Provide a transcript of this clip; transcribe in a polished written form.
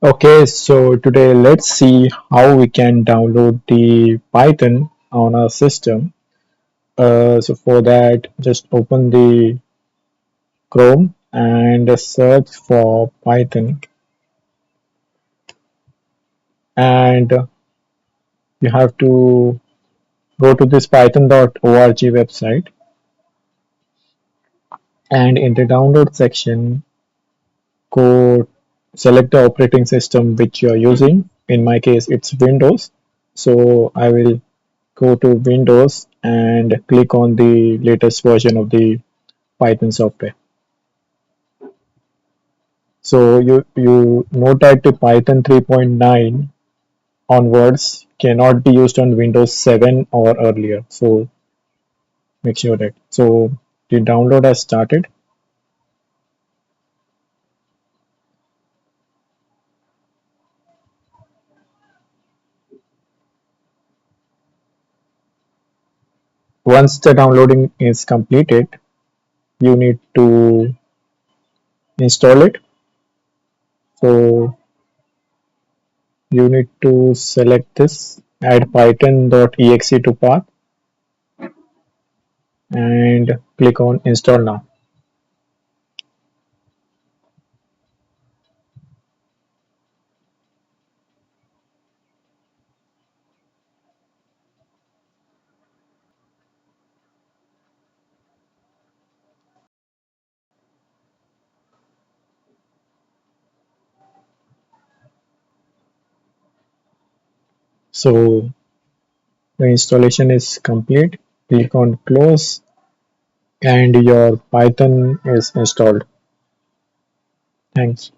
Okay, so today let's see how we can download the Python on our system. So for that, just open the Chrome and search for Python, and you have to go to this python.org website, and in the download section, go select the operating system which you are using. In my case, it's Windows. So I will go to Windows and click on the latest version of the Python software. So you note that the Python 3.9 onwards cannot be used on Windows 7 or earlier. So make sure that. So the download has started. Once the downloading is completed, you need to install it. So you need to select this, add python.exe to path, and click on install now. So the installation is complete. Click on close and your Python is installed. Thanks.